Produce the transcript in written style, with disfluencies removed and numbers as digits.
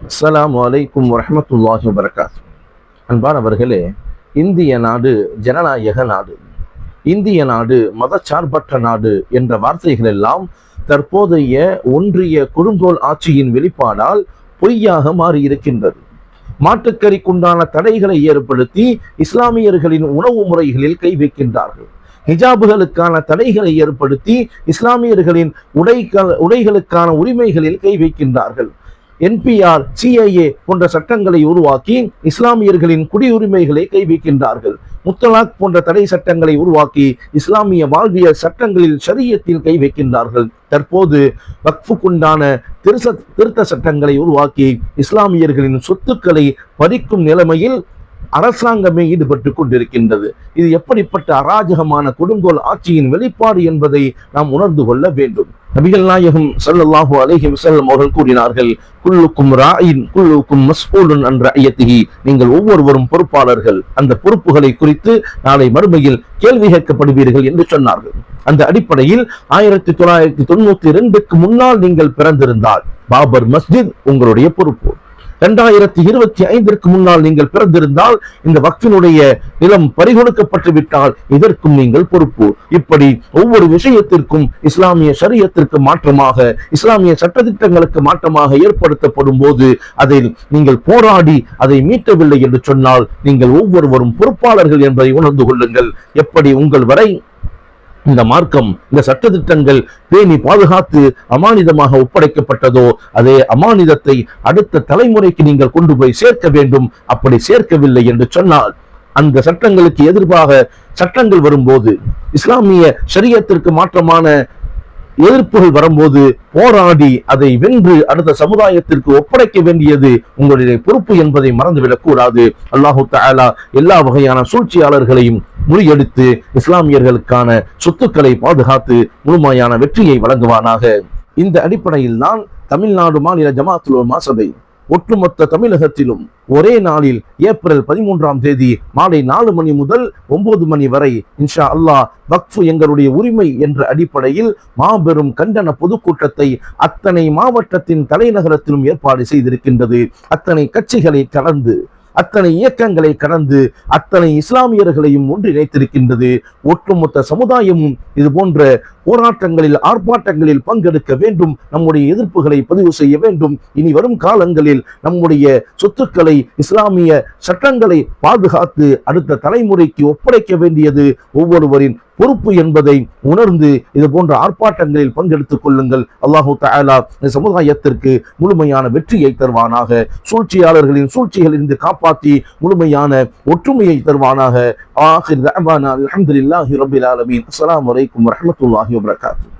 அஸ்ஸலாமு அலைக்கும் வரஹ்மத்துல்லாஹி வபரகாத்துஹு. அன்பானவர்களே, இந்திய நாடு ஜனநாயக நாடு, இந்திய நாடு மதச்சார்பற்ற நாடு என்ற வார்த்தைகள் எல்லாம் தற்போதைய ஒன்றிய கொடுங்கோல் ஆட்சியின் வெளிப்பாடால் பொய்யாக மாறியிருக்கின்றது. மாட்டுக்கறிக்குண்டான தடைகளை ஏற்படுத்தி இஸ்லாமியர்களின் உணவு முறைகளில் கை வைக்கின்றார்கள். ஹிஜாபுகளுக்கான தடைகளை ஏற்படுத்தி இஸ்லாமியர்களின் உடைகளுக்கான உரிமைகளில் கை வைக்கின்றார்கள். NPR, CIA போன்ற சட்டங்களை உருவாக்கி இஸ்லாமியர்களின் குடியுரிமைகளை கை வைக்கின்றார்கள். முத்தலாக் போன்ற தடை சட்டங்களை உருவாக்கி இஸ்லாமிய வாழ்வியல் சட்டங்களில் ஷரியத்தில் கை வைக்கின்றார்கள். தற்போது வக்ஃபுக்குண்டான திருத்த சட்டங்களை உருவாக்கி இஸ்லாமியர்களின் சொத்துக்களை பறிக்கும் நிலைமையில் அரசாங்கமே ஈடுபட்டு கொண்டிருக்கின்றது. இது எப்படிப்பட்ட அராஜகமான கொடுங்கோல் ஆட்சியின் வெளிப்பாடு என்பதை நாம் உணர்ந்து கொள்ள வேண்டும். நபிகள் நாயகம் ஸல்லல்லாஹு அலைஹி வஸல்லம் அவர்கள் கூறினார்கள், குல்லுக்கும் ராயின் குல்லுக்கும் மஸ்ஊலுன் அன் ரஅய்யத்திஹி. நீங்கள் ஒவ்வொருவரும் பொறுப்பாளர்கள், அந்த பொறுப்புகளை குறித்து நாளை மறுமையில் கேள்வி கேட்கப்படுவீர்கள் என்று சொன்னார்கள். அந்த அடிப்படையில் 1992க்கு முன்னால் நீங்கள் பிறந்திருந்தால் பாபர் மஸ்ஜித் உங்களுடைய பொறுப்பு. 2025ற்கு முன்னால் நீங்கள் பிறந்திருந்தால் இந்த வக்ஃபினுடைய நிலம் பறிகொடுக்கப்பட்டு விட்டால் இதற்கும் நீங்கள் பொறுப்பு. இப்படி ஒவ்வொரு விஷயத்திற்கும் இஸ்லாமிய ஷரியத்திற்கு மாற்றமாக, இஸ்லாமிய சட்டத்திட்டங்களுக்கு மாற்றமாக ஏற்படுத்தப்படும் போது அதை நீங்கள் போராடி அதை மீட்டவில்லை என்று சொன்னால் நீங்கள் ஒவ்வொருவரும் பொறுப்பாளர்கள் என்பதை உணர்ந்து கொள்ளுங்கள். எப்படி உங்கள் வரை இந்த மார்க்கம், இந்த சட்டத்திட்டங்கள் பேணி பாதுகாத்து அமானிதமாக ஒப்படைக்கப்பட்டதோ அதே அமானிதத்தை அடுத்த தலைமுறைக்கு நீங்கள் கொண்டு போய் சேர்க்க வேண்டும். அப்படி சேர்க்கவில்லை என்று சொன்னால் அந்த சட்டங்களுக்கு எதிர்ப்பாக சட்டங்கள் வரும்போது, இஸ்லாமிய ஷரியத்திற்கு மாற்றமான எதிர்ப்புகள் வரும்போது போராடி அதை வென்று அடுத்த சமுதாயத்திற்கு ஒப்படைக்க வேண்டியது உங்களுடைய பொறுப்பு என்பதை மறந்துவிடக் கூடாது. அல்லாஹு தஆலா எல்லா வகையான சூழ்ச்சியாளர்களையும் முறியடித்து இஸ்லாமியர்களுக்கான சொத்துக்களை பாதுகாத்து முழுமையான வெற்றியை வழங்குவானாக. இந்த அடிப்படையில் தான் தமிழ்நாடு மாநில ஜமாஅத்துல் உலமா சபை ஒட்டுமொத்த தமிழகத்திலும் ஒரே நாளில் ஏப்ரல் 13ஆம் தேதி மாலை 4 மணி முதல் 9 மணி வரை இன்ஷா அல்லாஹ் வக்ஃபு எங்களுடைய உரிமை என்ற அடிப்படையில் மாபெரும் கண்டன பொதுக்கூட்டத்தை அத்தனை மாவட்டத்தின் தலைநகரத்திலும் ஏற்பாடு செய்திருக்கின்றது. அத்தனை கட்சிகளை கடந்து, அத்தனை இயக்கங்களை கடந்து, அத்தனை இஸ்லாமியர்களையும் ஒன்றிணைத்திருக்கின்றது. ஒட்டுமொத்த சமுதாயமும் இது போன்ற போராட்டங்களில், ஆர்ப்பாட்டங்களில் பங்கெடுக்க வேண்டும். நம்முடைய எதிர்ப்புகளை பதிவு செய்ய வேண்டும். இனி வரும் காலங்களில் நம்முடைய சொத்துக்களை, இஸ்லாமிய சட்டங்களை பாதுகாத்து அடுத்த தலைமுறைக்கு ஒப்படைக்க வேண்டியது ஒவ்வொருவரின் பொறுப்பு என்பதை உணர்ந்து இது போன்ற ஆர்ப்பாட்டங்களில் பங்கெடுத்துக் கொள்ளுங்கள். அல்லாஹு தஆலா இந்த சமுதாயத்திற்கு முழுமையான வெற்றியை தருவானாக. சூழ்ச்சியாளர்களின் சூழ்ச்சிகளிலிருந்து காப்பாற்றி முழுமையான ஒற்றுமையை தருவானாக. ஆகிர் தஅவானா அல்ஹம்துலில்லாஹி ரப்பில் ஆலமீன். அஸ்ஸலாமு அலைக்கும் வரஹ்மத்துல்லாஹி வபரகாத்துஹு.